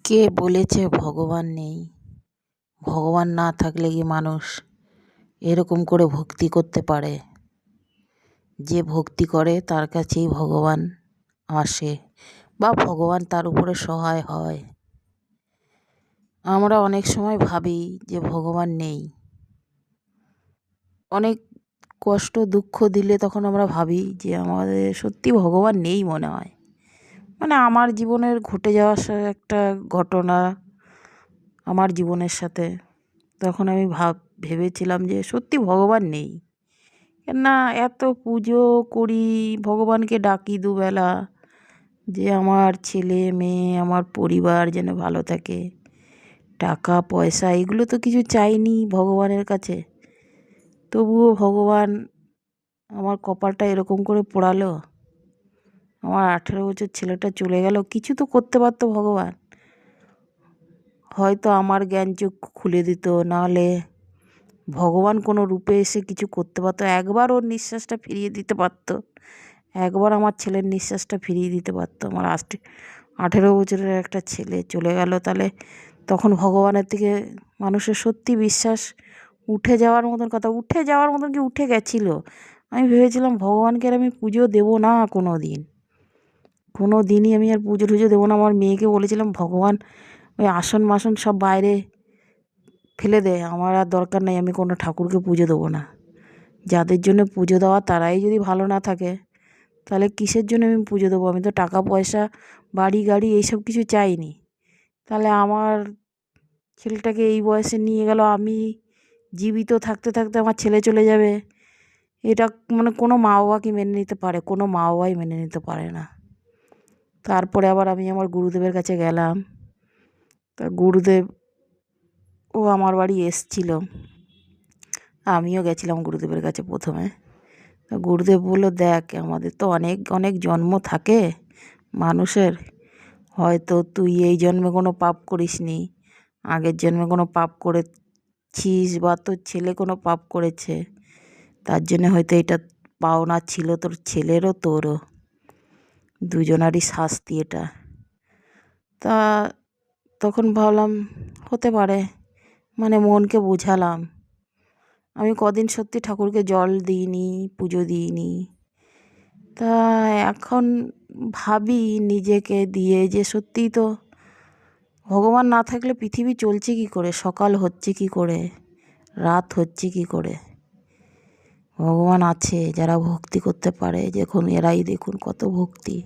কে বলেছে ভগবান নেই? ভগবান না থাকলে কি মানুষ এরকম করে ভক্তি করতে পারে? যে ভক্তি করে তার কাছেই ভগবান আসে বা ভগবান তার উপরে সহায় হয়। আমরা অনেক সময় ভাবি যে ভগবান নেই। অনেক কষ্ট দুঃখ দিলে তখন আমরা ভাবি যে আমাদের সত্যি ভগবান নেই মনে হয়। মানে আমার জীবনের ঘটে যাওয়া একটা ঘটনা আমার জীবনের সাথে, তখন আমি ভেবেছিলাম যে সত্যি ভগবান নেই। না, এত পুজো করি, ভগবানকে ডাকি দুবেলা যে আমার ছেলে মেয়ে আমার পরিবার যেন ভালো থাকে, টাকা পয়সা এগুলো তো কিছু চাইনি ভগবানের কাছে। তবুও ভগবান আমার কপালটা এরকম করে পোড়ালো। আমার 18 বছর ছেলেটা চলে গেল, কিছু তো করতে পারতো ভগবান। হয়তো আমার জ্ঞান চক্ষু খুলে দিত, নাহলে ভগবান কোনো রূপে এসে কিছু করতে পারতো। একবার ওর নিঃশ্বাসটা ফিরিয়ে দিতে পারতো, একবার আমার ছেলের নিঃশ্বাসটা ফিরিয়ে দিতে পারতো। আমার 18 বছরের একটা ছেলে চলে গেল, তাহলে তখন ভগবানের থেকে মানুষের সত্যি বিশ্বাস উঠে যাওয়ার মতন কথা, উঠে যাওয়ার মতন কি উঠে গেছিলো। আমি ভেবেছিলাম ভগবানকে আর আমি পুজো দেবো না, কোনো দিনই আমি আর পুজো টুজো দেবো না। আমার মেয়েকে বলেছিলাম ভগবান ওই আসন মাসন সব বাইরে ফেলে দে, আমার আর দরকার নেই, আমি কোনো ঠাকুরকে পুজো দেবো না। যাদের জন্য পুজো দেওয়া তারাই যদি ভালো না থাকে, তাহলে কিসের জন্য আমি পুজো দেবো? আমি তো টাকা পয়সা বাড়ি গাড়ি এইসব কিছু চাইনি। তাহলে আমার ছেলেটাকে এই বয়সে নিয়ে গেল, আমি জীবিত থাকতে থাকতে আমার ছেলে চলে যাবে। এটা মানে কোনো মা বাবা কি মেনে নিতে পারে? কোনো মা বাবাই মেনে নিতে পারে না। তারপরে আবার আমি আমার গুরুদেবের কাছে গেলাম। তা গুরুদেব ও আমার বাড়ি এসছিল, আমিও গেছিলাম গুরুদেবের কাছে প্রথমে। তা গুরুদেব বললো, দেখ আমাদের তো অনেক অনেক জন্ম থাকে মানুষের, হয়তো তুই এই জন্মে কোনো পাপ করিসনি, আগের জন্মে কোনো পাপ করেছিস, বা তোর ছেলে কোনো পাপ করেছে, তার জন্য হয়তো এটা পাওনা ছিল তোর ছেলেরও তোরও, দুজনারই শাস্তি এটা। তা তখন ভাবলাম হতে পারে, মানে মনকে বোঝালাম। আমি কদিন সত্যি ঠাকুরকে জল দিইনি, পুজো দিইনি। তা এখন ভাবি নিজেকে দিয়ে যে সত্যিই তো ভগবান না থাকলে পৃথিবী চলছে কী করে, সকাল হচ্ছে কী করে, রাত হচ্ছে কী করে। ভগবান আছে, যারা ভক্তি করতে পারে, দেখুন এরাই দেখুন কত ভক্তি।